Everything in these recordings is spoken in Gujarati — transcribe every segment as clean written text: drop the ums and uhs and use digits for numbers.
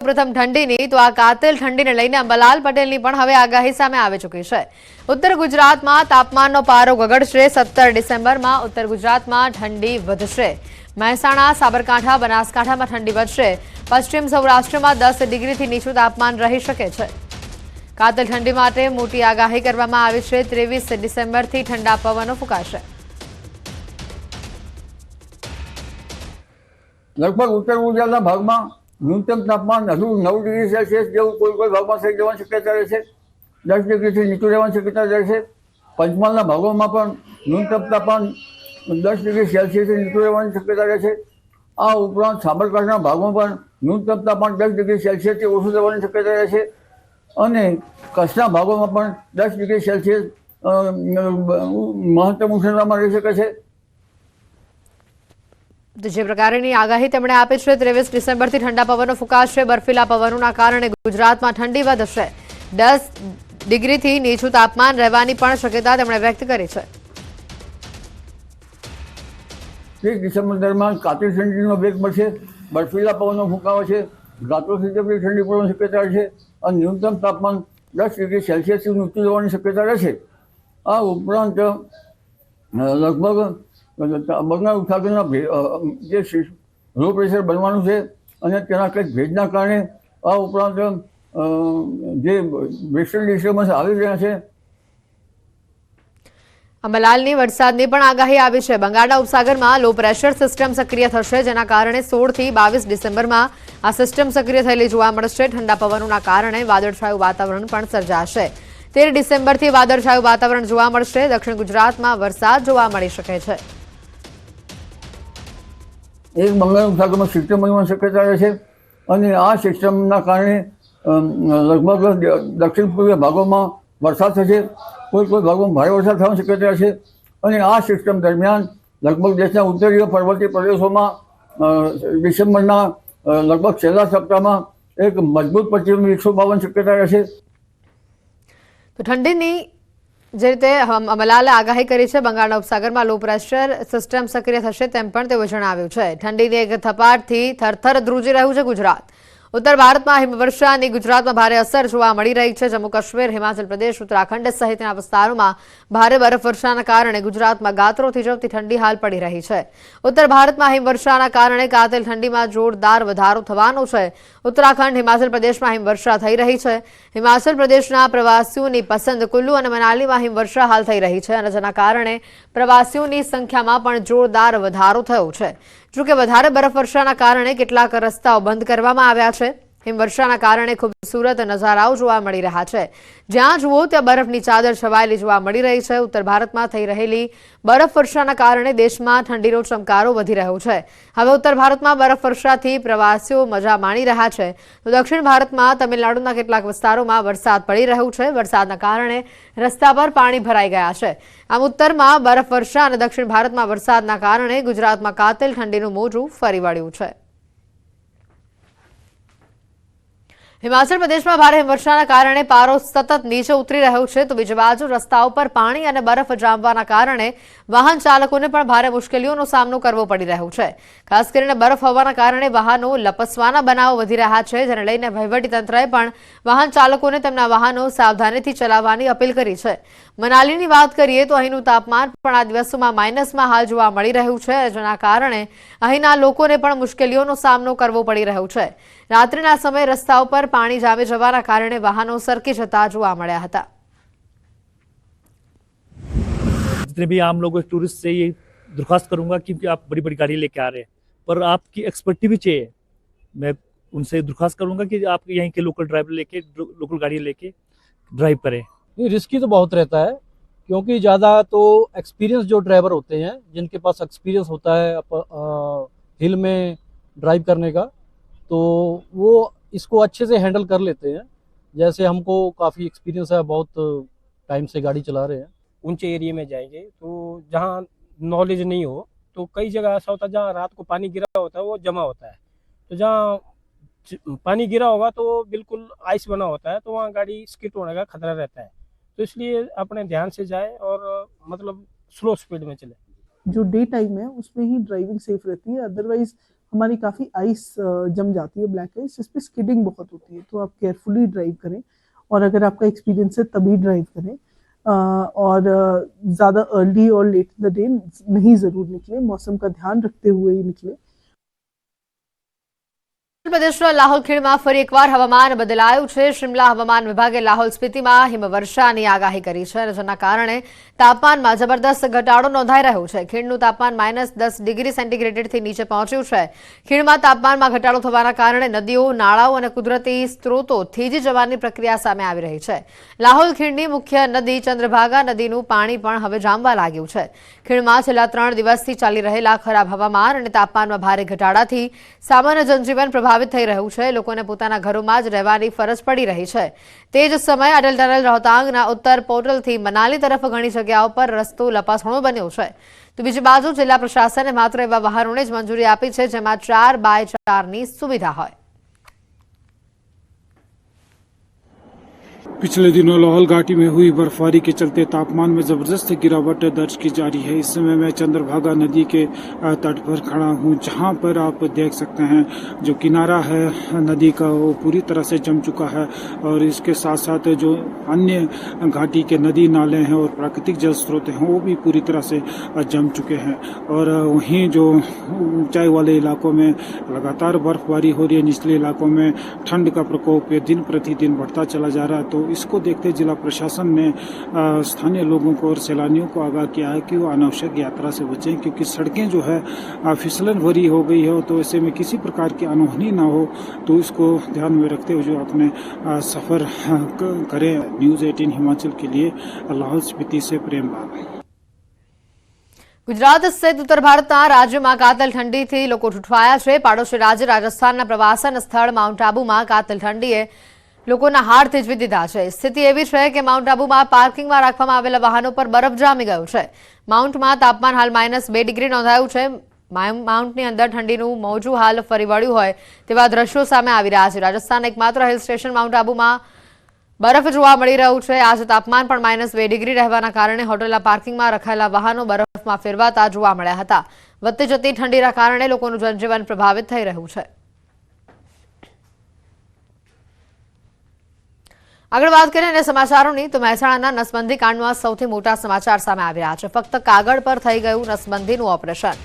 પ્રથમ ઠંડીની તો આ કાતિલ ઠંડીને લઈને અંબાલાલ પટેલની પણ હવે આગાહી સામે આવી ચૂકી છે। ઉત્તર ગુજરાતમાં તાપમાનનો પારો ગગડશે। 17 ડિસેમ્બરમાં ઉત્તર ગુજરાતમાં ઠંડી વધશે। મહેસાણા, સાબરકાંઠા, બનાસકાંઠામાં ઠંડી વધશે। પશ્ચિમ સૌરાષ્ટ્રમાં 10 ડિગ્રીથી નીચું તાપમાન રહી શકે છે। કાતિલ ઠંડી માટે મોટી આગાહી કરવામાં આવી છે। 23 ડિસેમ્બરથી ઠંડા પવનો ફૂંકાશે। लगभग उत्तर गुजरात भाग में न्यूनतम तापमान हजू 9 डिग्री सेल्सियस जेवं कोई भाग में થઈ જવાની શક્યતા રહે છે। 10 डिग्री નીચું રહેવાની શક્યતા રહે છે। પંચમહાલના ભાગોમાં પણ ન્યૂનતમ તાપમાન 10 डिग्री सेल्सियस નીચું રહેવાની શક્યતા રહે છે। આ ઉપરાંત સાબરકાંઠાના ભાગમાં પણ ન્યૂનતમ તાપમાન 10 डिग्री सेल्सियसથી ઓછું રહેવાની શક્યતા રહે છે અને કચ્છના ભાગોમાં પણ 10 डिग्री सेल्सियस મહત્તમ ઉષ્ણતામાં રહી શકે છે। જે પ્રકારની આગાહી તેમણે આપી છે 23 ડિસેમ્બરથી ઠંડા પવનો ફૂંકાશે। બર્ફીલા પવનોના કારણે ગુજરાતમાં ઠંડી વધશે। 10 ડિગ્રીથી નીચું તાપમાન રહેવાની પણ શક્યતા તેમણે વ્યક્ત કરી છે। 30 ડિસેમ્બર દરમિયાન કાતિલ ઠંડીનો વેગ મળશે। બર્ફીલા પવનો ફૂંકાશે। રાત્રોથી જબરી ઠંડી પડવાની શક્યતા છે અને ન્યૂનતમ તાપમાન 10 डिग्री સેલ્સિયસથી નીચું જવાની શક્યતા રહેશે। આ ઉપરાંત લગભગ બંગાળ ઉપસાગરના જે લો પ્રેશર બનવાનું છે અને તેના કંઈક ભેજના કારણે આ ઉપરાંત જે વેસ્ટર્ન ડિસ્ટર્બન્સ આવી રહ્યા છે। અંબાલાલની વરસાદની પણ આગાહી આવી છે। બંગાળના ઉપસાગરમાં લો પ્રેશર સિસ્ટમ સક્રિય થશે, જેના કારણે 16 થી 22 ડિસેમ્બરમાં આ સિસ્ટમ સક્રિય થયેલી જોવા મળશે। ઠંડા પવનોના કારણે વાદળછાયું વાતાવરણ પણ સર્જાશે। 13 ડિસેમ્બરથી વાદળછાયું વાતાવરણ જોવા મળશે। દક્ષિણ ગુજરાતમાં વરસાદ જોવા મળી શકે છે। એક બંગાળ ઉપસાગરમાં સિસ્ટમ બનવાની શક્યતા રહે છે અને આ સિસ્ટમના કારણે લગભગ દક્ષિણ પૂર્વીય ભાગોમાં વરસાદ થશે। કોઈ ભાગોમાં ભારે વરસાદ થવાની શક્યતા છે અને આ સિસ્ટમ દરમિયાન લગભગ દેશના ઉત્તરીય પર્વતીય પ્રદેશોમાં ડિસેમ્બરના લગભગ છેલ્લા સપ્તાહમાં એક મજબૂત પશ્ચિમ વિક્ષોભ આવવાની શક્યતા રહેશે। તો ઠંડીની જે રીતે અંબાલાલે આગાહી કરી છે, બંગાળના ઉપસાગરમાં લો પ્રેશર સિસ્ટમ સક્રિય થશે તેમ પણ તેઓ જણાવ્યું છે। ઠંડીની એક થપાટથી થરથર ધ્રુજી રહ્યું છે ગુજરાત। ઉત્તર ભારતમાં હિમવર્ષાની ગુજરાતમાં ભારે અસર જોવા મળી રહી છે। જમ્મુ કાશ્મીર, હિમાચલ પ્રદેશ, ઉત્તરાખંડ સહિતના વિસ્તારોમાં ભારે બરફવર્ષાના કારણે ગુજરાતમાં ગાત્રો થીજવતી ઠંડી હાલ પડી રહી છે। ઉત્તર ભારતમાં હિમવર્ષાના કારણે કાતિલ ઠંડીમાં જોરદાર વધારો થવાનો છે। ઉત્તરાખંડ, હિમાચલ પ્રદેશમાં હિમવર્ષા થઈ રહી છે। હિમાચલ પ્રદેશના પ્રવાસીઓની પસંદ કુલ્લુ અને મનાલીમાં હિમવર્ષા હાલ થઈ રહી છે અને જેના કારણે પ્રવાસીઓની સંખ્યામાં પણ જોરદાર વધારો થયો છે। જોકે વધારે બરફવર્ષાના કારણે કેટલાક રસ્તાઓ બંધ કરવામાં આવ્યા છે। હિમવર્ષાના કારણે ખૂબસૂરત નજારાઓ જોવા મળી રહ્યા છે। જ્યાં જુઓ ત્યાં બરફની ચાદર છવાયેલી જોવા મળી રહી છે। ઉત્તર ભારતમાં થઈ રહેલી બરફવર્ષાના કારણે દેશમાં ઠંડીનો ચમકારો વધી રહ્યો છે। હવે ઉત્તર ભારતમાં બરફવર્ષાથી પ્રવાસીઓ મજા માણી રહ્યા છે, તો દક્ષિણ ભારતમાં તમિલનાડુના કેટલાક વિસ્તારોમાં વરસાદ પડી રહ્યો છે। વરસાદના કારણે રસ્તા પર પાણી ભરાઈ ગયા છે। આમ ઉત્તરમાં બરફવર્ષા અને દક્ષિણ ભારતમાં વરસાદના કારણે ગુજરાતમાં કાતિલ ઠંડીનું મોજું ફરી વળ્યું છે। હિમાચલ પ્રદેશમાં ભારે હિમવર્ષાના કારણે પારો સતત નીચે ઉતરી રહ્યો છે, તો બીજી બાજુ રસ્તાઓ પર પાણી અને બરફ જામવાના કારણે વાહન ચાલકોને પણ ભારે મુશ્કેલીઓનો સામનો કરવો પડી રહ્યો છે। ખાસ કરીને બરફ હોવાના કારણે વાહનો લપસવાના બનાવો વધી રહ્યા છે, જેને લઈને વહીવટીતંત્રએ પણ વાહન ચાલકોને તેમના વાહનો સાવધાનીથી ચલાવવાની અપીલ કરી છે। મનાલીની વાત કરીએ તો અહીંનું તાપમાન પણ આ દિવસોમાં માઇનસમાં હાલ જોવા મળી રહ્યું છે, જેના કારણે અહીંના લોકોને પણ મુશ્કેલીઓનો સામનો કરવો પડી રહ્યો છે। રાત્રિના સમયે રસ્તાઓ પર પાણી જામી જવાના કારણે વાહનો સરકી જતા જોવા મળ્યા હતા। जितने भी आम लोग टूरिस्ट से ये दरख्वास्त करूंगा कि आप बड़ी बड़ी गाड़ी लेके आ रहे हैं, पर आपकी एक्सपर्टी भी चाहिए। मैं उनसे दरख्वास्त करूंगा कि आप यहीं के लोकल ड्राइवर लेके लोकल गाड़ी लेके ड्राइव करें। ये रिस्की तो बहुत रहता है, क्योंकि ज़्यादा तो एक्सपीरियंस जो ड्राइवर होते हैं, जिनके पास एक्सपीरियंस होता है हिल में ड्राइव करने का, तो वो इसको अच्छे से हैंडल कर लेते हैं। जैसे हमको काफ़ी एक्सपीरियंस है, बहुत टाइम से गाड़ी चला रहे हैं। ऊंचे एरिया में जाएंगे तो जहाँ नॉलेज नहीं हो, तो कई जगह ऐसा होता है जहाँ रात को पानी गिरा होता है वो जमा होता है। तो जहाँ पानी गिरा होगा तो बिल्कुल आइस बना होता है, तो वहाँ गाड़ी स्किड होने का खतरा रहता है। तो इसलिए अपने ध्यान से जाए और मतलब स्लो स्पीड में चले। जो डे टाइम है उसमें ही ड्राइविंग सेफ रहती है। अदरवाइज हमारी काफ़ी आइस जम जाती है, ब्लैक आइस, इस पर स्किडिंग बहुत होती है। तो आप केयरफुली ड्राइव करें, और अगर आपका एक्सपीरियंस है तभी ड्राइव करें, और ज़्यादा अर्ली और लेट इन द डे नहीं ज़रूर निकले, मौसम का ध्यान रखते हुए ही निकले। પ્રદેશના લાહોલ ખીણમાં ફરી એકવાર હવામાન બદલાયું છે। શિમલા હવામાન વિભાગે લાહોલ સ્પીતિમાં હિમવર્ષાની આગાહી કરી છે, જેના કારણે તાપમાનમાં જબરદસ્ત ઘટાડો નોંધાઈ રહ્યો છે। ખીણનું તાપમાન -10 ડિગ્રી સેન્ટીગ્રેડથી નીચે પહોંચ્યું છે। ખીણમાં તાપમાનમાં ઘટાડો થવાના કારણે નદીઓ, નાળાઓ અને કુદરતી સ્ત્રોતો થીજી જવાની પ્રક્રિયા સામે આવી રહી છે। લાહોલ ખીણની મુખ્ય નદી ચંદ્રભાગા નદીનું પાણી પણ હવે જામવા લાગ્યું છે। ખીણમાં છેલ્લા 3 દિવસથી ચાલી રહેલા ખરાબ હવામાન અને તાપમાનમાં ભારે ઘટાડાથી સામાન્ય જનજીવન પ્રભાવિત થઈ રહ્યું છે। લોકોને પોતાના ઘરોમાં જ રહેવાની ફરજ પડી રહી છે। તે જ સમયે અટલ ટનલ રોહતાંગના ઉત્તર પોર્ટલથી મનાલી તરફ ઘણી જગ્યાઓ પર રસ્તો લપાસણો બન્યો છે। તો બીજી બાજુ જિલ્લા પ્રશાસને માત્ર એવા વાહનોને જ મંજૂરી આપી છે જેમાં 4x4ની સુવિધા હોય। पिछले दिनों लाहौल घाटी में हुई बर्फबारी के चलते तापमान में जबरदस्त गिरावट दर्ज की जा रही है। इस समय मैं चंद्रभागा नदी के तट पर खड़ा हूं, जहां पर आप देख सकते हैं जो किनारा है नदी का वो पूरी तरह से जम चुका है, और इसके साथ साथ जो अन्य घाटी के नदी नाले हैं और प्राकृतिक जल स्रोत हैं वो भी पूरी तरह से जम चुके हैं। और वहीं जो ऊंचाई वाले इलाकों में लगातार बर्फबारी हो रही है, निचले इलाकों में ठंड का प्रकोप दिन प्रतिदिन बढ़ता चला जा रहा है। तो इसको देखते जिला प्रशासन ने स्थानीय लोगों को और सैलानियों को आगाह किया है कि वो अनावश्यक यात्रा से बचें, क्योंकि सड़कें जो है फिसलन भरी हो गई है। तो ऐसे में किसी प्रकार की अनहोनी ना हो, तो इसको ध्यान में रखते हुए जो अपने सफ़र करें। न्यूज़ 18 हिमाचल के लिए लाहौल स्पीति से प्रेम लाल। ગુજરાત સહિત ઉત્તર ભારતના રાજ્યોમાં કાતલ ઠંડીથી લોકો ઠૂઠવાયા છે। પાડોશી રાજ્ય રાજસ્થાનના પ્રવાસન સ્થળ માઉન્ટ આબુમાં કાતલ ઠંડીએ લોકોના હાડ થીજવી દીધા છે। સ્થિતિ એવી છે કે માઉન્ટ આબુમાં પાર્કિંગમાં રાખવામાં આવેલા વાહનો પર બરફ જામી ગયો છે। માઉન્ટમાં તાપમાન હાલ -2 ડિગ્રી નોંધાયું છે। માઉન્ટની અંદર ઠંડીનું મોજું હાલ ફરી વળ્યું હોય તેવા દ્રશ્યો સામે આવી રહ્યા છે। રાજસ્થાન એકમાત્ર હિલ સ્ટેશન માઉન્ટ આબુમાં બરફ જોવા મળી રહ્યું છે। આજે તાપમાન પણ -2 ડિગ્રી રહેવાના કારણે હોટલના પાર્કિંગમાં રખાયેલા વાહનો બરફમાં ફેરવાતા જોવા મળ્યા હતા। વધતી જતી ઠંડીના કારણે લોકોનું જનજીવન પ્રભાવિત થઈ રહ્યું છે। આગળ વાત કરીએ અને સમાચારોની, તો મહેસાણાના નસબંધી કાંડમાં સૌથી મોટા સમાચાર સામે આવી રહ્યા છે। ફક્ત કાગળ પર થઈ ગયું નસબંધીનું ઓપરેશન।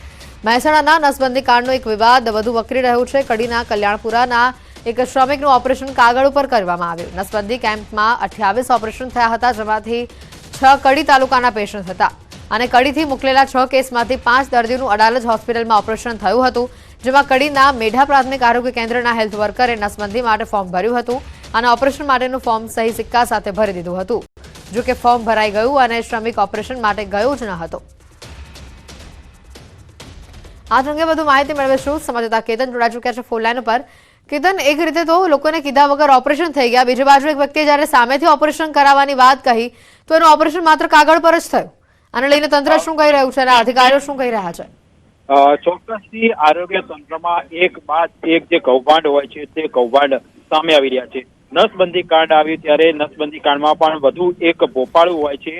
મહેસાણાના નસબંધી કાંડનો એક વિવાદ વધુ વકરી રહ્યો છે। કડીના કલ્યાણપુરાના એક શ્રમિકનું ઓપરેશન કાગળ ઉપર કરવામાં આવ્યું। નસબંધી કેમ્પમાં 28 ઓપરેશન થયા હતા, જેમાંથી 6 કડી તાલુકાના પેશન્ટ હતા અને કડીથી મોકલેલા 6 કેસમાંથી 5 દર્દીઓનું અડાલજ હોસ્પિટલમાં ઓપરેશન થયું હતું, જેમાં કડીના મેઢા પ્રાથમિક આરોગ્ય કેન્દ્રના હેલ્થ વર્કરે નસબંધી માટે ફોર્મ ભર્યું હતું અને ઓપરેશન માટેનું ફોર્મ સહી સિક્કા સાથે ભરી દીધું હતું। જો કે ફોર્મ ભરાઈ ગયું અને શ્રમિક ઓપરેશન માટે ગયો જ ન હતો। આ અંગે વધુ માહિતી મેળવીશું। સંવાદદાતા કેતન જોડાઈ ચૂક્યા છે ફોન લાઈન ઉપર। કેતન, એક રીતે તો લોકોને કીધા વગર ઓપરેશન થઈ ગયા, બીજી બાજુ એક વ્યક્તિએ જ્યારે સામેથી ઓપરેશન કરાવવાની વાત કહી તો એનું ઓપરેશન માત્ર કાગળ પર જ થયું। આને લઈને તંત્ર શું કહી રહ્યું છે અને અધિકારીઓ શું કહી રહ્યા છે? ચોક્કસથી આરોગ્ય તંત્રમાં એક બાદ એક જે કૌભાંડ હોય છે તે કૌભાંડ સામે આવી રહ્યા છે। નસબંધી કાંડ આવ્યું ત્યારે નસબંધી કાંડમાં પણ વધુ એક ભોપાળું હોય છે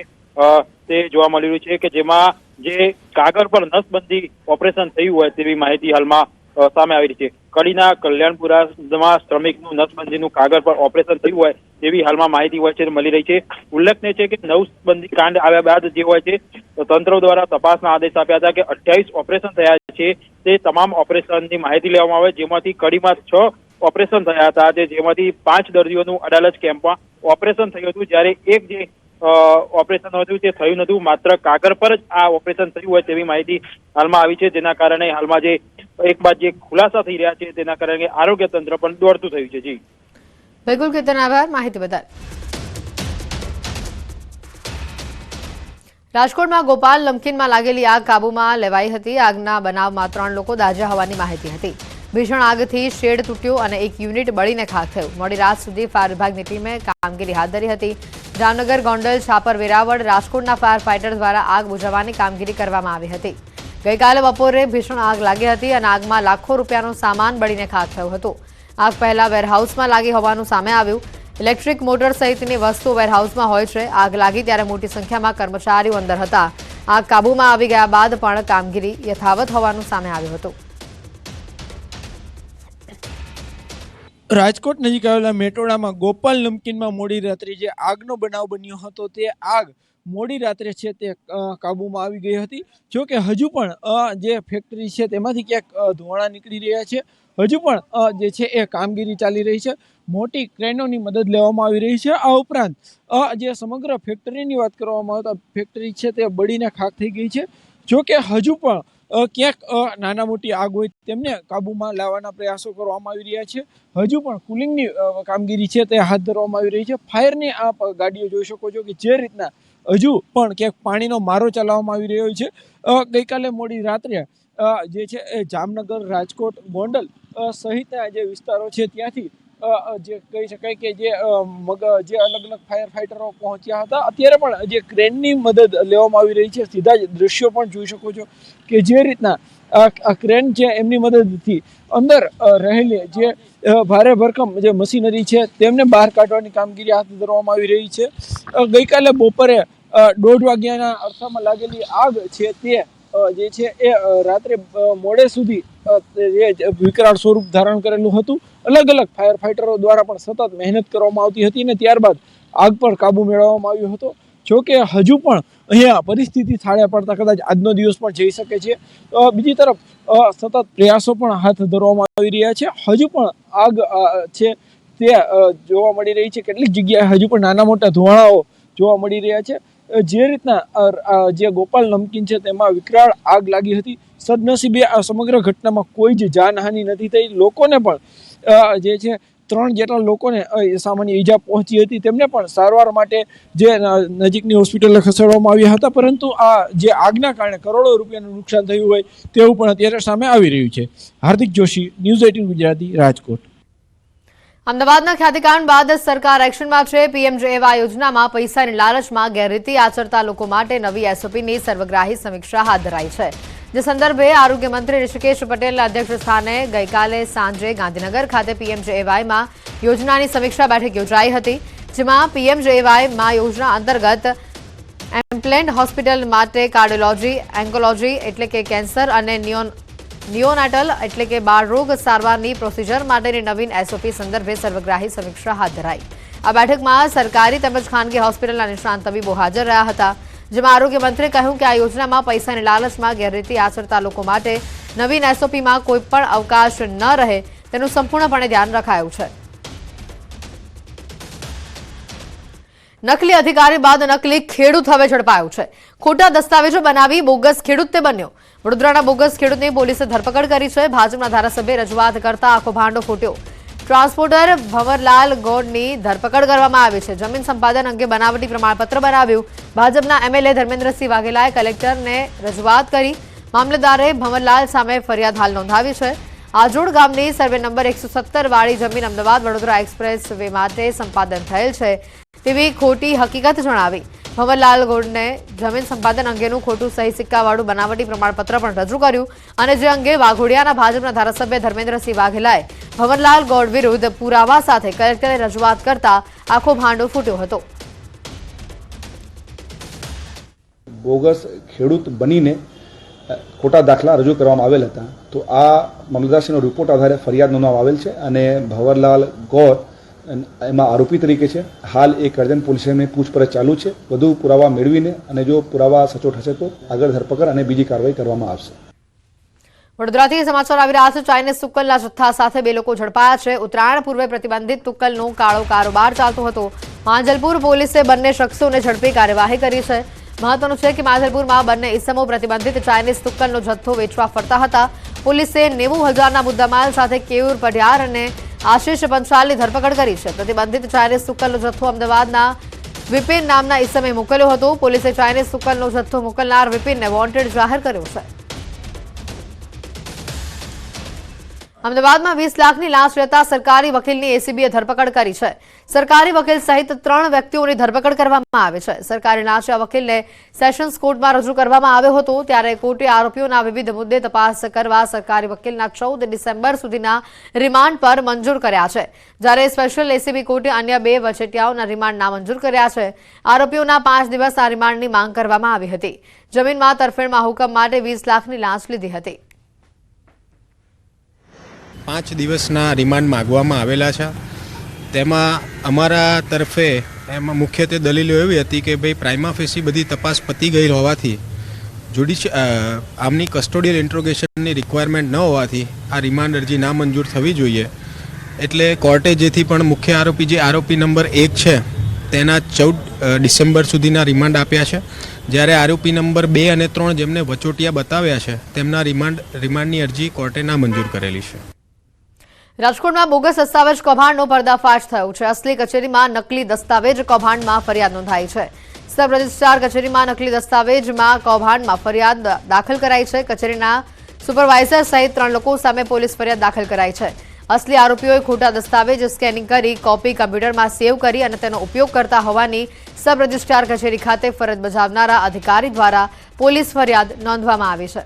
તે જોવા મળી રહ્યું છે કે જેમાં જે કાગળ પર નસબંધી ઓપરેશન થયું હોય તેવી માહિતી હાલમાં સામે આવી રહી છે। કડીના કલ્યાણપુરામાં શ્રમિકનું નસબંધીનું કાગળ પર ઓપરેશન થયું હોય તેવી હાલમાં માહિતી હોય છે મળી રહી છે। ઉલ્લેખનીય છે કે નસબંધી કાંડ આવ્યા બાદ જે હોય છે તંત્ર દ્વારા તપાસના આદેશ આપ્યા હતા કે 28 ઓપરેશન થયા છે તે તમામ ઓપરેશનની માહિતી લેવામાં આવે, જેમાંથી કડીમાં 6 ઓપરેશન થયા હતા, જેમાંથી 5 દર્દીઓનું અડાલજ કેમ્પમાં ઓપરેશન થયું હતું, જ્યારે એક જે ઓપરેશન હતું તે થયું નતું, માત્ર કાગળ પર જ આ ઓપરેશન થયું હોય તેવી માહિતી હાલમાં આવી છે, જેના કારણે હાલમાં જે એક બાદ જે ખુલાસા થઈ રહ્યા છે તેના કારણે આરોગ્ય તંત્ર પણ દોડતું થયું છે। જી બિલકુલ કેતન, આભાર માહિતી બદલ। રાજકોટમાં ગોપાલ નમકીનમાં લાગેલી આગ કાબૂમાં લેવાઈ હતી। આગના બનાવમાં 3 લોકો દાઝ્યા હોવાની માહિતી હતી। ભીષણ આગથી શેડ તૂટ્યો અને એક યુનિટ બળીને ખાખ થયું। મોડી રાત સુધી ફાયર વિભાગની ટીમે કામગીરી હાથ ધરી હતી। જામનગર, ગોંડલ, છાપર, વેરાવળ, રાજકોટના ફાયર ફાઈટર દ્વારા આગ બુઝાવવાની કામગીરી કરવામાં આવી હતી। ગઈકાલે બપોરે ભીષણ આગ લાગી હતી અને આગમાં લાખો રૂપિયાનો સામાન બળીને ખાખ થયો હતો। આગ પહેલા વેરહાઉસમાં લાગી હોવાનું સામે આવ્યું। ઇલેક્ટ્રિક મોટર સહિતની વસ્તુઓ વેરહાઉસમાં હોય છે। આગ લાગી ત્યારે મોટી સંખ્યામાં કર્મચારીઓ અંદર હતા। આગ કાબૂમાં આવી ગયા બાદ પણ કામગીરી યથાવત હોવાનું સામે આવ્યું હતું। રાજકોટ નજીક આવેલા મેટોડામાં ગોપાલ નમકીનમાં મોડી રાત્રે જે આગનો બનાવ બન્યો હતો તે આગ મોડી રાત્રે છે તે કાબૂમાં આવી ગઈ હતી. જો કે હજુ પણ જે ફેક્ટરી છે તેમાંથી ક્યાંક ધુમાડા નીકળી રહ્યા છે. હજુ પણ જે છે એ કામગીરી ચાલી રહી છે. મોટી ક્રેનોની મદદ લેવામાં આવી રહી છે. આ ઉપરાંત જે સમગ્ર ફેક્ટરીની વાત કરવામાં આવે તો ફેક્ટરી છે તે બળીને ખાખ થઈ ગઈ છે. જો કે હજુ પણ ક્યાંક નાના મોટી આગ હોય તેમને કાબૂમાં લાવવાના પ્રયાસો કરવામાં આવી રહ્યા છે. હજુ પણ કુલિંગની કામગીરી છે તે હાથ ધરવામાં આવી રહી છે. ફાયરની આપ ગાડીઓ જોઈ શકો છો કે જે રીતના હજુ પણ ક્યાંક પાણીનો મારો ચલાવવામાં આવી રહ્યો છે. ગઈકાલે મોડી રાત્રે જે છે એ જામનગર, રાજકોટ, ગોંડલ સહિતના જે વિસ્તારો છે ત્યાંથી જે કહી શકાય કે જે અલગ અલગ ફાયર ફાઈટરો પહોંચ્યા હતા. અત્યારે પણ જે ક્રેનની મદદ લેવામાં આવી રહી છે. સીધા જ દ્રશ્યો પણ જોઈ શકો છો કે જે રીતના આ ક્રેન છે એમની મદદથી અંદર રહેલી જે ભારે ભરકમ જે મશીનરી છે તેમને બહાર કાઢવાની કામગીરી હાથ ધરવામાં આવી રહી છે. ગઈકાલે બપોરે 1:30 વાગ્યાના અરસામાં લાગેલી આગ છે તે જે છે એ રાત્રે મોડે સુધી વિકરાળ સ્વરૂપ ધારણ કરેલું હતું. અલગ અલગ ફાયર ફાઈટરો દ્વારા પણ સતત મહેનત કરવામાં આવતી હતી અને ત્યારબાદ આગ પર કાબુ મેળવવામાં આવ્યો હતો. જો કે હજુ પણ અહીંયા પરિસ્થિતિ થાળે પડતા કદાચ આજનો દિવસ પણ જઈ શકે છે. બીજી તરફ સતત પ્રયાસો પણ હાથ ધરવામાં આવી રહ્યા છે. હજુ પણ આગ છે તે જોવા મળી રહી છે. કેટલીક જગ્યાએ હજુ પણ નાના મોટા ધુમાડાઓ જોવા મળી રહ્યા છે. જે રીતના જે ગોપાલ નમકીન છે તેમાં વિકરાળ આગ લાગી હતી. સદનસીબે આ સમગ્ર ઘટનામાં કોઈ જ જાનહાનિ નથી થઈ. લોકોને પણ જે છે 3 જેટલા લોકોને સામાન્ય ઈજા પહોંચી હતી. તેમને પણ સારવાર માટે જે નજીકની હોસ્પિટલે ખસેડવામાં આવ્યા હતા. પરંતુ આ જે આગના કારણે કરોડો રૂપિયાનું નુકસાન થયું હોય તેવું પણ અત્યારે સામે આવી રહ્યું છે. હાર્દિક જોશી, ન્યૂઝ 18 ગુજરાતી, રાજકોટ. અમદાવાદના ખ્યાતિકાંડ બાદ સરકાર એક્શનમાં છે. પીએમજેએવાય યોજનામાં પૈસાની લાલચમાં ગેરરીતિ આચરતા લોકો માટે નવી એસઓપીની સર્વગ્રાહી સમીક્ષા હાથ ધરાઈ છે. જે સંદર્ભે આરોગ્ય મંત્રી ઋષિકેશ પટેલના અધ્યક્ષ સ્થાને ગઈકાલે સાંજે ગાંધીનગર ખાતે પીએમજેએવાયમાં યોજનાની સમીક્ષા બેઠક યોજાઈ હતી. જેમાં પીએમજેએવાયમાં યોજના અંતર્ગત એમ્પ્લેન્ટ હોસ્પિટલ માટે કાર્ડિયોલોજી, એન્કોલોજી એટલે કે કેન્સર અને નિયોનાટલ એટલે કે બાળરોગ સારવારની પ્રોસિજર માટેની નવીન એસઓપી સંદર્ભે સર્વગ્રાહી સમીક્ષા હાથ ધરાઈ. આ બેઠકમાં સરકારી તેમજ ખાનગી હોસ્પિટલના નિષ્ણાંત તબીબો હાજર રહ્યા હતા. જેમાં આરોગ્ય મંત્રીએ કહ્યું કે આ યોજનામાં પૈસાની લાલચમાં ગેરરીતિ આચરતા લોકો માટે નવીન એસઓપીમાં કોઈ પણ અવકાશ ન રહે તેનું સંપૂર્ણપણે ધ્યાન રખાયું છે. નકલી અધિકારી બાદ નકલી ખેડૂત હવે ઝડપાયો છે. ખોટા દસ્તાવેજો બનાવી બોગસ ખેડૂત તે બન્યો. વડોદરાના બોગસ ખેડૂતની પોલીસે ધરપકડ કરી છે. ભાજપના ધારાસભ્ય રજૂઆત કરતા આખો ભાંડો ફૂટ્યો. ટ્રાન્સપોર્ટર ભંવરલાલ ગોડની ધરપકડ કરવામાં આવી છે. જમીન સંપાદન અંગે બનાવટી પ્રમાણપત્ર બનાવ્યું. ભાજપના એમએલએ ધર્મેન્દ્રસિંહ વાઘેલાએ કલેક્ટરને રજૂઆત કરી. મામલતદારે ભંવરલાલ સામે ફરિયાદ હાલ નોંધાવી છે. આજોડ ગામની સર્વે નંબર 117 વાળી જમીન અમદાવાદ વડોદરા એક્સપ્રેસ વે માટે સંપાદન થયેલ છે તેવી ખોટી હકીકત જણાવી. ભંવરલાલ ગોડને જમીન સંપાદન અંગેનું ખોટું સહી સિક્કાવાળું બનાવટી પ્રમાણપત્ર પણ રજૂ કર્યું અને જે અંગે વાઘોડિયાના ભાજપના ધારાસભ્ય ધર્મેન્દ્રસિંહ વાઘેલાએ ભંવરલાલ ગોડ વિરુદ્ધ પુરાવા સાથે કલેક્ટરે રજૂઆત કરતા આખો ભાંડો ફૂટ્યો હતો. બોગસ ખેડૂત બનીને ખોટા દાખલા રજૂ કરવામાં આવેલ હતા. તો આ મામલતદારશ્રીનો રિપોર્ટ આધારે ફરિયાદ નોંધવામાં આવેલ છે અને ભંવરલાલ ગોર એમાં આરોપી તરીકે છે. હાલ એ કરજણ પોલીસ સ્ટેશનની પૂછપરછ ચાલુ છે. વધુ પુરાવા મેળવીને અને જો પુરાવા સચોટ હશે તો આગળ ધરપકડ અને બીજી કાર્યવાહી કરવામાં આવશે. વડોદરાથી સમાચાર આવી રહ્યા છે. ચાઇનીઝ તુક્કલના જથ્થા સાથે 2 લોકો ઝડપાયા છે. ઉત્તરાયણ પૂર્વે પ્રતિબંધિત તુક્કલનો કાળો કારોબાર ચાલતો હતો. માંજલપુર પોલીસે બંને શખ્સોને ઝડપી કાર્યવાહી કરી છે. મહત્વનું છે કે માંજલપુરમાં બંને ઇસમો પ્રતિબંધિત ચાઇનીઝ તુક્કલનો જથ્થો વેચવા ફરતા હતા. પોલીસે 90,000ના મુદ્દામાલ સાથે કેયુર પઢિયાર અને આશિષ પંચાલની ધરપકડ કરી છે. પ્રતિબંધિત ચાઇનીઝ તુક્કલનો જથ્થો અમદાવાદના વિપિન નામના ઇસમે મોકલ્યો હતો. પોલીસે ચાઇનીઝ તુક્કલનો જથ્થો મોકલનાર વિપિનને વોન્ટેડ જાહેર કર્યો છે. અમદાવાદમાં 20 લાખની લાંચ લેતા સરકારી વકીલની એસીબીએ ધરપકડ કરી છે. સરકારી વકીલ સહિત 3 વ્યક્તિઓની ધરપકડ કરવામાં આવી છે. સરકારી લાંચિયા વકીલને સેશન્સ કોર્ટમાં રજૂ કરવામાં આવ્યો હતો. ત્યારે કોર્ટે આરોપીઓના વિવિધ મુદ્દે તપાસ કરવા સરકારી વકીલના 14 ડિસેમ્બર સુધીના રિમાન્ડ પર મંજૂર કર્યા છે. જ્યારે સ્પેશિયલ એસીબી કોર્ટે અન્ય 2 વચેટિયાઓના રિમાન્ડ નામંજૂર કર્યા છે. આરોપીઓના 5 દિવસના રિમાન્ડની માંગ કરવામાં આવી હતી. જમીનમાં તરફેણમાં હુકમ માટે 20 લાખની લાંચ લીધી હતી. 5 દિવસના રિમાન્ડ માગવામાં આવેલા છે. તેમાં અમારા તરફે એમાં મુખ્યત્વે દલીલો એવી હતી કે ભાઈ પ્રાઇમા ફેસી બધી તપાસ પતી ગઈ હોવાથી આમની કસ્ટોડિયલ ઇન્ટ્રોગેશનની રિક્વાયરમેન્ટ ન હોવાથી આ રિમાન્ડ અરજી નામંજૂર થવી જોઈએ. એટલે કોર્ટે જેથી પણ મુખ્ય આરોપી જે આરોપી નંબર 1 છે તેના 14 ડિસેમ્બર સુધીના રિમાન્ડ આપ્યા છે, જ્યારે આરોપી નંબર 2 અને 3 જેમને વચોટિયા બતાવ્યા છે તેમના રિમાન્ડની અરજી કોર્ટે નામંજૂર કરેલી છે. રાજકોટમાં બોગસ દસ્તાવેજ કૌભાંડનો પર્દાફાશ થયો છે. અસલી કચેરીમાં નકલી દસ્તાવેજ કૌભાંડમાં ફરિયાદ નોંધાઈ છે. સબ રજિસ્ટ્રાર કચેરીમાં નકલી દસ્તાવેજમાં કૌભાંડમાં ફરિયાદ દાખલ કરાઈ છે. કચેરીના સુપરવાઇઝર સહિત 3 લોકો સામે પોલીસ ફરિયાદ દાખલ કરાઈ છે. અસલી આરોપીઓએ ખોટા દસ્તાવેજ સ્કેનિંગ કરી કોપી કમ્પ્યુટરમાં સેવ કરી અને તેનો ઉપયોગ કરતા હોવાની સબ રજિસ્ટ્રાર કચેરી ખાતે ફરજ બજાવનારા અધિકારી દ્વારા પોલીસ ફરિયાદ નોંધવામાં આવી છે.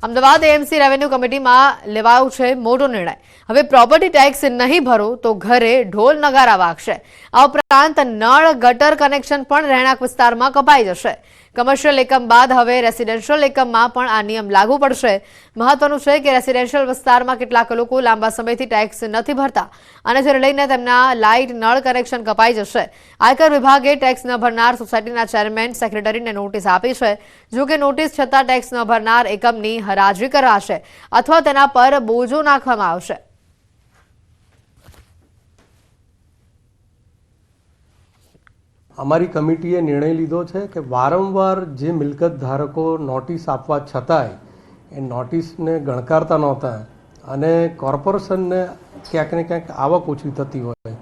અમદાવાદ એએમસી રેવન્યુ કમિટીમાં લેવાયો છે મોટો નિર્ણય. હવે પ્રોપર્ટી ટેક્સ નહીં ભરો તો ઘરે ઢોલ નગારા વાગશે. આ ઉપરાંત નળ ગટર કનેક્શન પણ રહેણાંક વિસ્તારમાં કપાઈ જશે. કમર્શિયલ એકમ બાદ હવે રેસિડેન્શિયલ એકમમાં પણ આ નિયમ લાગુ પડશે. મહત્વનું છે કે રેસિડેન્શિયલ વિસ્તારમાં કેટલાક લોકો લાંબા સમયથી ટેક્સ નથી ભરતા અને જેને લઈને તેમના લાઇટ નળ કનેક્શન કપાઈ જશે. આયકર વિભાગે ટેક્સ ન ભરનાર સોસાયટીના ચેરમેન સેક્રેટરીને નોટિસ આપી છે. જો કે નોટિસ છતાં ટેક્સ ન ભરનાર એકમની હરાજી કરાશે અથવા તેના પર બોજો નાખવામાં આવશે. અમારી કમિટીએ નિર્ણય લીધો છે કે વારંવાર જે મિલકત ધારકો નોટિસ આપવા છતાંય એ નોટિસને ગણકારતા નહોતા અને કોર્પોરેશનને ક્યાંક ને ક્યાંક આવક ઓછી થતી હોય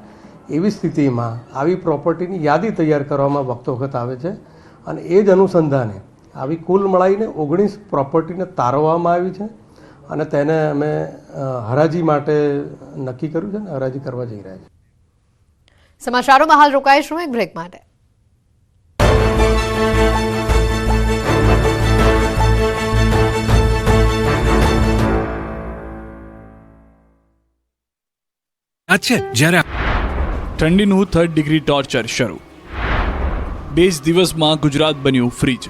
એવી સ્થિતિમાં આવી પ્રોપર્ટીની યાદી તૈયાર કરવામાં વખતો વખત આવે છે અને એ જ અનુસંધાને આવી કુલ મળીને 19 પ્રોપર્ટીને તારવવામાં આવી છે અને તેને અમે હરાજી માટે નક્કી કર્યું છે અને હરાજી કરવા જઈ રહ્યા છીએ. સમાચારોમાં હાલ રોકાઈશું એક બ્રેક માટે. જ્યારે ઠંડીનું 3rd ડિગ્રી ટોર્ચર શરૂ. 20 દિવસમાં ગુજરાત બન્યું ફ્રીજ.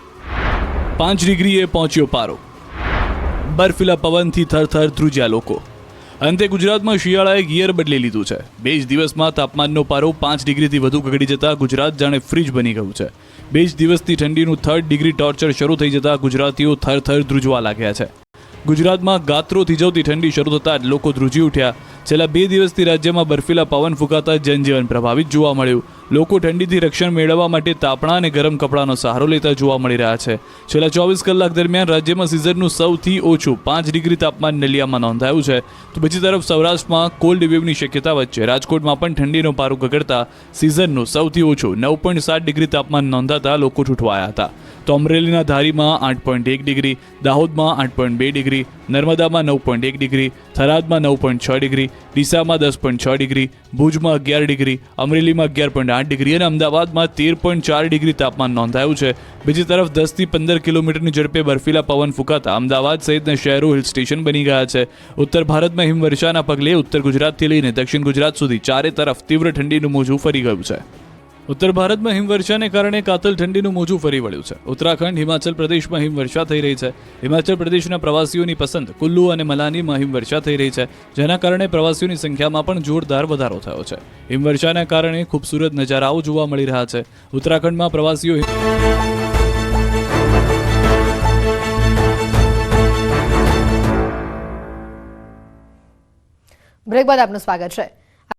5 ડિગ્રીએ પહોંચ્યો પારો. બર્ફીલા પવનથી થરથર ધ્રુજ્યા લોકો. અંતે ગુજરાતમાં શિયાળાએ ગિયર બદલી લીધું છે. 20 દિવસમાં તાપમાનનો પારો 5 ડિગ્રીથી વધુ ગગડી જતા ગુજરાત જાણે ફ્રીજ બની ગયું છે. 20 દિવસથી ઠંડીનું 3rd ડિગ્રી ટોર્ચર શરૂ થઈ જતા ગુજરાતીઓ થરથર ધ્રુજવા લાગ્યા છે. ગુજરાતમાં ગાત્રો થીજવતી ઠંડી શરૂ થતાં જ લોકો ધ્રુજી ઉઠ્યા. છેલ્લા 2 દિવસથી રાજ્યમાં બર્ફીલા પવન ફૂંકાતા જનજીવન પ્રભાવિત જોવા મળ્યું. લોકો ઠંડીથી રક્ષણ મેળવવા માટે તાપણા અને ગરમ કપડાનો સહારો લેતા જોવા મળી રહ્યા છે. છેલ્લા 24 કલાક દરમિયાન રાજ્યમાં સિઝનનું સૌથી ઓછું 5 ડિગ્રી તાપમાન નલિયામાં નોંધાયું છે. તો બીજી તરફ સૌરાષ્ટ્રમાં કોલ્ડ વેવની શક્યતા વચ્ચે રાજકોટમાં પણ ઠંડીનો પારો ગગડતા સિઝનનું સૌથી ઓછું 9.7 ડિગ્રી તાપમાન નોંધાતા લોકો ઠૂઠવાયા હતા. તો અમરેલીના ધારીમાં 8.1 ડિગ્રી, દાહોદમાં 8.2 ડિગ્રી, નર્મદામાં 9.1 ડિગ્રી, થરાદમાં 9.6 ડિગ્રી, ડીસામાં 10.6 ડિગ્રી, ભુજમાં 11 ડિગ્રી, અમરેલીમાં 11.8 ડિગ્રી અને અમદાવાદમાં 13.4 ડિગ્રી તાપમાન નોંધાયું છે. બીજી તરફ 10 થી 15 કિલોમીટરની ઝડપે બર્ફીલા પવન ફૂંકાતા અમદાવાદ સહિતના શહેરો હિલ સ્ટેશન બની ગયા છે. ઉત્તર ભારતમાં હિમવર્ષાના પગલે ઉત્તર ગુજરાતથી લઈને દક્ષિણ ગુજરાત સુધી ચારે તરફ તીવ્ર ઠંડીનું મોજું ફરી ગયું છે. ઉત્તર ભારતમાં હિમવર્ષાને કારણે કાતલ ઠંડીનું મોજું ફરી વળ્યું છે. ઉત્તરાખંડ, હિમાચલ પ્રદેશમાં હિમવર્ષા થઈ રહી છે. હિમાચલ પ્રદેશના પ્રવાસીઓની પસંદ કુલ્લુ અને મલાનીમાં હિમવર્ષા થઈ રહી છે, જેના કારણે પ્રવાસીઓની સંખ્યામાં પણ જોરદાર વધારો થયો છે. હિમવર્ષાના કારણે ખૂબસૂરત નજારાઓ જોવા મળી રહ્યા છે. ઉત્તરાખંડમાં પ્રવાસીઓ બ્રેક બાદ આપનું સ્વાગત છે.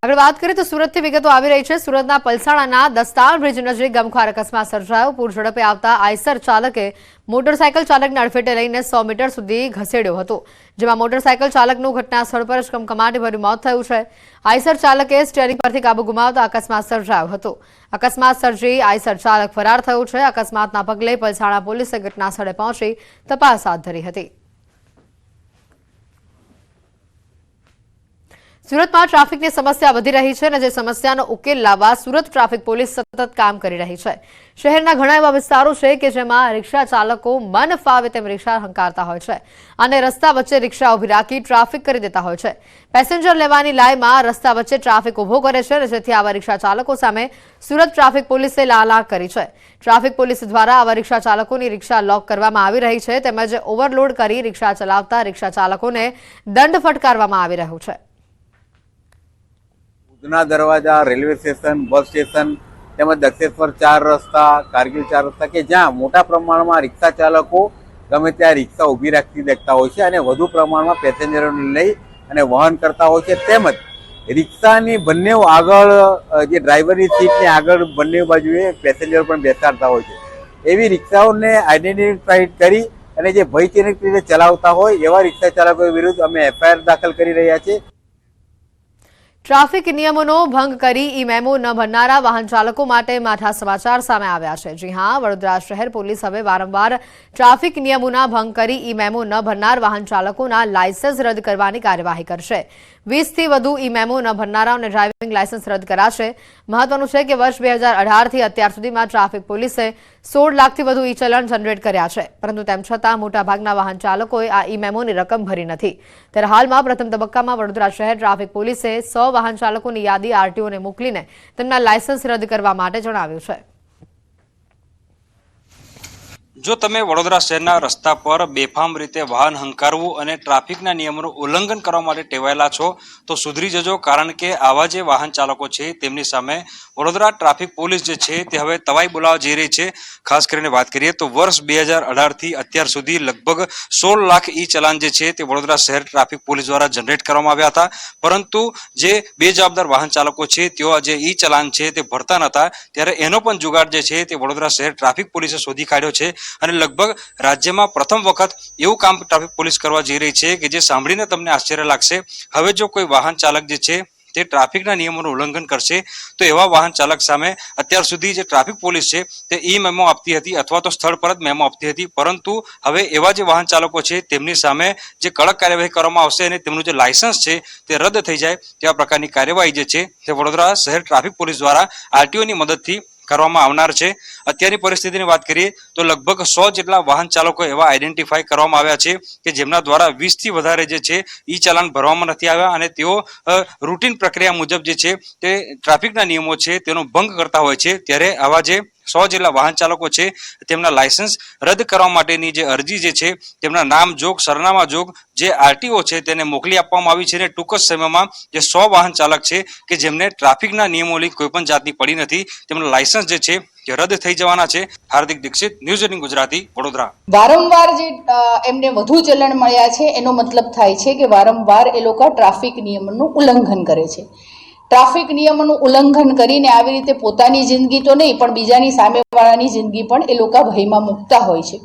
આગળ વાત કરીએ તો સુરતથી વિગતો આવી રહી છે. સુરતના પલસાણાના દસ્તાર બ્રિજ નજીક ગમખ્વાર અકસ્માત સર્જાયો. પૂર ઝડપે આવતા આઈસર ચાલકે મોટરસાયકલ ચાલકને અડફેટે લઈને 100 મીટર સુધી ખસેડ્યો હતો, જેમાં મોટરસાયકલ ચાલકનું ઘટના સ્થળ પર જ કમકમાટીભર્યું મોત થયું છે. આઈસર ચાલકે સ્ટીયરિંગ પરથી કાબુ ગુમાવતા અકસ્માત સર્જાયો હતો. અકસ્માત સર્જી આઈસર ચાલક ફરાર થયો છે. અકસ્માતના પગલે પલસાણા પોલીસે ઘટના સ્થળે પહોંચી તપાસ હાથ ધરી હતી. સુરતમાં ટ્રાફિકની સમસ્યા વધી રહી છે અને જે સમસ્યાનો ઉકેલ લાવવા સુરત ટ્રાફિક પોલીસ સતત કામ કરી રહી છે. શહેરના ઘણા એવા વિસ્તારો છે કે જેમાં રિક્ષા ચાલકો મન ફાવે તેમ રિક્ષા હંકારતા હોય છે અને રસ્તા વચ્ચે રિક્ષા ઉભી રાખી ટ્રાફિક કરી દેતા હોય છે. પેસેન્જર લેવાની લાઈનમાં રસ્તા વચ્ચે ટ્રાફિક ઉભો કરે છે અને જેથી આવા રિક્ષા ચાલકો સામે સુરત ટ્રાફિક પોલીસે લાલાક કરી છે. ટ્રાફિક પોલીસ દ્વારા આવા રિક્ષા ચાલકોની રિક્ષા લોક કરવામાં આવી રહી છે તેમજ ઓવરલોડ કરી રિક્ષા ચલાવતા રિક્ષા ચાલકોને દંડ ફટકારવામાં આવી રહ્યો છે. ઉધના દરવાજા, રેલવે સ્ટેશન, બસ સ્ટેશન તેમજ દક્ષેશ્વર 4 રસ્તા, કારગિલ 4 રસ્તા કે જ્યાં મોટા પ્રમાણમાં રિક્ષા ચાલકો ગમે ત્યાં રિક્ષા ઊભી રાખી દેતા હોય છે અને વધુ પ્રમાણમાં પેસેન્જરોને લઈ અને વહન કરતા હોય છે. તેમજ રિક્ષાની બંને આગળ જે ડ્રાઈવરની સીટની આગળ બંને બાજુએ પેસેન્જરો પણ બેસાડતા હોય છે. એવી રિક્ષાઓને આઈડેન્ટિફાઈ કરી અને જે ભયજનક રીતે ચલાવતા હોય એવા રિક્ષા ચાલકો વિરુદ્ધ અમે એફઆઈઆર દાખલ કરી રહ્યા છીએ. ટ્રાફિક નિયમોનો ભંગ કરી ઈ મેમો ન ભરનારા વાહન ચાલકો માટે માઠા સમાચાર સામે આવ્યા છે. જી હા, વડોદરા શહેર પોલીસ હવે વારંવાર ટ્રાફિક નિયમોના ભંગ કરી ઈ મેમો ન ભરનાર વાહન ચાલકોના લાયસન્સ રદ કરવાની કાર્યવાહી કરશે. 20થી વધુ ઈ મેમો ન ભરનારાઓને ડ્રાઇવિંગ લાયસન્સ રદ કરાશે. મહત્વનું છે કે વર્ષ 2018થી અત્યાર સુધીમાં ટ્રાફિક પોલીસે 16 લાખથી વધુ ઈ ચલણ જનરેટ કર્યા છે, પરંતુ તેમ છતાં મોટાભાગના વાહન ચાલકોએ આ ઈ મેમોની રકમ ભરી નથી. ત્યારે હાલમાં પ્રથમ તબક્કામાં વડોદરા શહેર ટ્રાફિક પોલીસે 100 વાહન ચાલકોની યાદી આરટીઓને મોકલીને તેમના લાયસન્સ રદ કરવા માટે જણાવ્યું છે. જો તમે વડોદરા શહેરના રસ્તા પર બેફામ રીતે વાહન હંકારવું અને ટ્રાફિકના નિયમોનું ઉલ્લંઘન કરવા માટે ટેવાયેલા છો તો સુધરી જજો, કારણ કે આવા જે વાહન ચાલકો છે તેમની સામે વડોદરા ટ્રાફિક પોલીસ જે છે તે હવે તવાઈ બોલાવવા જઈ રહી છે. ખાસ કરીને વાત કરીએ તો વર્ષ 2018થી અત્યાર સુધી લગભગ 16 લાખ ઈ ચલાન જે છે તે વડોદરા શહેર ટ્રાફિક પોલીસ દ્વારા જનરેટ કરવામાં આવ્યા હતા, પરંતુ જે બેજવાબદાર વાહન ચાલકો છે તેઓ જે ઈ ચલાન છે તે ભરતા નહોતા. ત્યારે એનો પણ જુગાડ જે છે તે વડોદરા શહેર ટ્રાફિક પોલીસે શોધી કાઢ્યો છે અને લગભગ રાજ્યમાં પ્રથમ વખત એવું કામ ટ્રાફિક પોલીસ કરવા જઈ રહી છે કે જે સાંભળીને તમને આશ્ચર્ય લાગશે. હવે જો કોઈ વાહન ચાલક જે છે તે ટ્રાફિકના નિયમોનું ઉલ્લંઘન કરશે તો એવા વાહન ચાલક સામે અત્યાર સુધી જે ટ્રાફિક પોલીસ છે તે ઈ મેમો આપતી હતી અથવા તો સ્થળ પર જ મેમો આપતી હતી, પરંતુ હવે એવા જે વાહન ચાલકો છે તેમની સામે જે કડક કાર્યવાહી કરવામાં આવશે અને તેમનું જે લાયસન્સ છે તે રદ થઈ જાય તેવા પ્રકારની કાર્યવાહી જે છે તે વડોદરા શહેર ટ્રાફિક પોલીસ દ્વારા આરટીઓની મદદથી કરવામાં આવનાર છે. અત્યારની પરિસ્થિતિની વાત કરીએ તો લગભગ 100 જેટલા વાહન ચાલકો એવા આઈડેન્ટિફાઈ કરવામાં આવ્યા છે કે જેમના દ્વારા 20થી વધારે જે છે ઈ ચાલાન ભરવામાં નથી આવ્યા અને તેઓ રૂટીન પ્રક્રિયા મુજબ જે છે તે ટ્રાફિકના નિયમો છે તેનો ભંગ કરતા હોય છે. ત્યારે આવા જે 100 જેટલા વાહન ચાલકો છે તેમના લાયસન્સ રદ કરવા માટેની જે અરજી જે છે તેમના નામ જોગ, સરનામા જોગ જે આરટીઓ છે તેને મોકલી આપવામાં આવી છે અને ટૂંક જ સમયમાં જે 100 વાહન ચાલક છે કે જેમને ટ્રાફિકના નિયમોની કોઈ પણ જાતની પડી નથી તેમના લાયસન્સ જે છે તે રદ થઈ જવાના છે. હાર્દિક દીક્ષિત, ન્યૂઝ 18 ગુજરાતી, વડોદરા. વારંવાર જે એમને વધુ ચલણ મળ્યા છે એનો મતલબ થાય છે કે વારંવાર એ લોકો ટ્રાફિક નિયમોનું ઉલ્લંઘન કરે છે. ટ્રાફિક નિયમોનું ઉલ્લંઘન કરીને આવી રીતે પોતાની જિંદગી તો નહીં પણ બીજાની સામેવાળાની જિંદગી પણ એ લોકો ભયમાં મૂકતા હોય છે.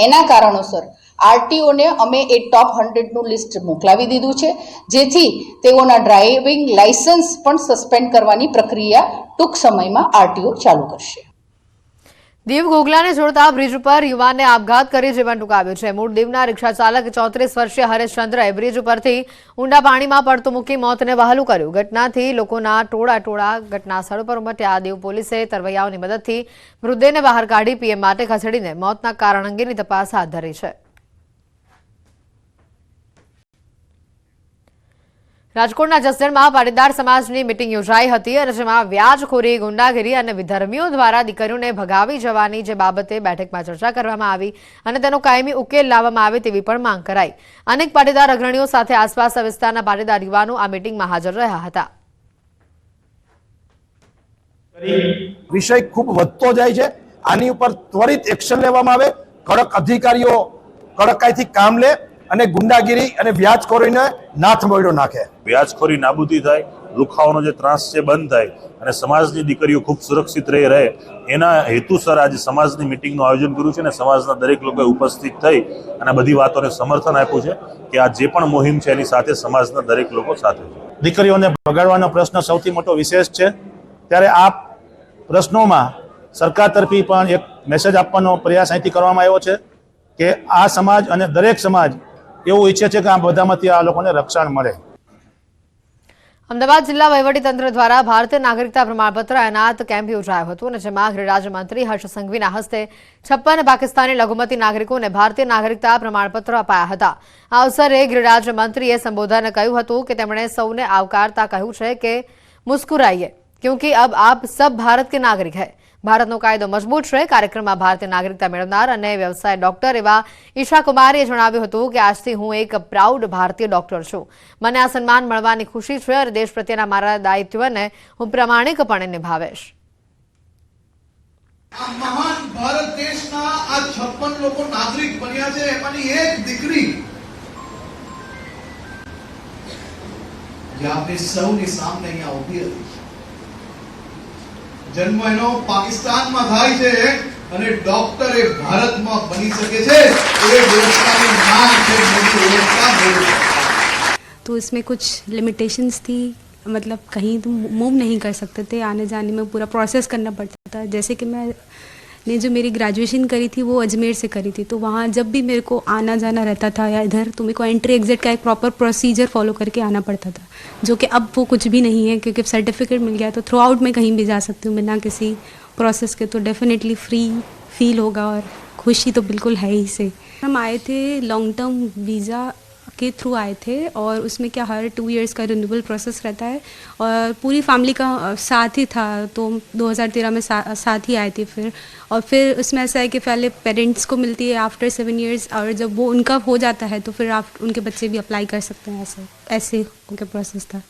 એના કારણોસર આરટીઓને અમે એ ટોપ 100નું લિસ્ટ મોકલાવી દીધું છે, જેથી તેઓના ડ્રાઇવિંગ લાયસન્સ પણ સસ્પેન્ડ કરવાની પ્રક્રિયા ટૂંક સમયમાં આરટીઓ ચાલુ કરશે. દીવ ઘોઘલાને જોડતા બ્રિજ ઉપર યુવાનને આપઘાત કરી જીવન ટૂંકાવ્યું છે. મૂળ દીવના રિક્ષા ચાલક 34 વર્ષીય હરેશચંદ્રએ બ્રિજ ઉપરથી ઊંડા પાણીમાં પડતું મૂકી મોતને વહાલું કર્યું. ઘટનાથી લોકોના ટોળા ઘટના સ્થળ પર ઉમટ્યા. દીવ પોલીસે તરવૈયાઓની મદદથી મૃતદેહને બહાર કાઢી પીએમ માટે ખસેડીને મોતના કારણ અંગેની તપાસ હાથ ધરી છે. રાજકોટના જસદણમાં પાટીદાર સમાજની મીટિંગ યોજાઈ હતી અને જેમાં વ્યાજખોરી, ગુંડાગીરી અને વિધર્મીઓ દ્વારા દીકરીઓને ભગાવી જવાની જે બાબતે બેઠકમાં ચર્ચા કરવામાં આવી અને તેનો કાયમી ઉકેલ લાવવામાં આવે તેવી પણ માંગ કરાઈ. અનેક પાટીદાર અગ્રણીઓ સાથે આસપાસના વિસ્તારના પાટીદાર યુવાનો આ મીટિંગમાં હાજર રહ્યા હતા. વિષય ખૂબ વધતો જાય છે. આની ઉપર ત્વરિત એક્શન લેવામાં આવે, કડક અધિકારીઓ કડકાઈથી કામ લે અને ગુંડાગીરી અને વ્યાજખોરીને નાથ મોયડો નાખે. વ્યાજખોરી નાબૂદી થાય, લુખાવાનો જે ત્રાસ છે બંધ થાય અને સમાજની દીકરીઓ ખૂબ સુરક્ષિત રહે એના હેતુસર આજે સમાજની મિટિંગનું આયોજન કર્યું છે અને સમાજના દરેક લોકોએ ઉપસ્થિત થઈ અને બધી વાતોને સમર્થન આપ્યું છે કે આ જે પણ મુહિમ છે એની સાથે સમાજના દરેક લોકો સાથે છે. દીકરીઓને ભગાડવાનો પ્રશ્ન સૌથી મોટો વિશેષ છે. ત્યારે આ પ્રશ્નોમાં સરકાર તરફી પણ એક મેસેજ આપવાનો પ્રયાસ અહીંથી કરવામાં આવ્યો છે કે આ સમાજ અને દરેક સમાજ એવું ઈચ્છે છે કે આ બધામાંથી આ લોકોને રક્ષણ મળે. અમદાવાદ જિલ્લા વહીવટીતંત્ર દ્વારા ભારતીય નાગરિકતા પ્રમાણપત્ર એનાયત કેમ્પ યોજાયો હતો અને જેમાં ગૃહ રાજ્યમંત્રી હર્ષ સંઘવીના હસ્તે 56 પાકિસ્તાની લઘુમતી નાગરિકોને ભારતીય નાગરિકતા પ્રમાણપત્ર અપાયા હતા। આ અવસરે ગૃહ રાજ્યમંત્રીએ સંબોધન કહ્યું હતું કે તેમણે સૌને આવકારતા કહ્યું છે કે મુસ્કુરાइए क्योंकि अब आप सब भारत के नागरिक हैं। भारतનો કાયદો મજબૂત છે। કાર્યક્રમમાં ભારતીય નાગરિકતા મેળવનાર અને વ્યવસાય ડોક્ટર એવા ઈશા કુમારીએ જણાવ્યું હતું કે આજથી હું એક પ્રાઉડ ભારતીય ડોક્ટર છું। મને આ સન્માન મળવાની ખુશી છે અને દેશ પ્રત્યેના મારા દાયિત્વને હું પ્રામાણિકપણે નિભાવીશ। આ મહાન ભારત દેશના આ 56 લોકો નાગરિક બન્યા છે, એમાંની એક દીકરી જે આપણી સૌની સામે અહીંયા ઊભી હતી। જન્મ એનો પાकिस्ताનમાં થાય છે અને ડોક્ટર એ ભારતમાં બની શકે છે, એ દેશની માંગ છે, મોટી ઓળખતા મોટી। तो इसमें कुछ लिमिटेशंस थी, मतलब कहीं तुम मूव नहीं कर सकते थे, आने जाने में पूरा प्रोसेस करना पड़ता था। जैसे कि मैंने जो मेरी ग्रेजुएशन करी थी वो अजमेर से करी थी, तो वहाँ जब भी मेरे को आना जाना रहता था या इधर, तो मेरे को एंट्री एग्जिट का एक प्रॉपर प्रोसीजर फॉलो करके आना पड़ता था, जो कि अब वो कुछ भी नहीं है क्योंकि सर्टिफिकेट मिल गया तो थ्रू आउट मैं कहीं भी जा सकती हूँ बिना किसी प्रोसेस के। तो डेफिनेटली फ्री फील होगा और खुशी तो बिल्कुल है ही से। हम आए थे लॉन्ग टर्म वीज़ा के थ्रू आए थे और उसमें क्या हर 2 इयर्स का रिन्यूअल प्रोसेस रहता है और पूरी फैमिली का साथ ही था, तो 2013 में साथ ही आए थे फिर। और फिर उसमें ऐसा है कि पहले पेरेंट्स को मिलती है आफ्टर 7 इयर्स, और जब वो उनका हो जाता है तो फिर आप उनके बच्चे भी अप्लाई कर सकते हैं। ऐसे उनका प्रोसेस था।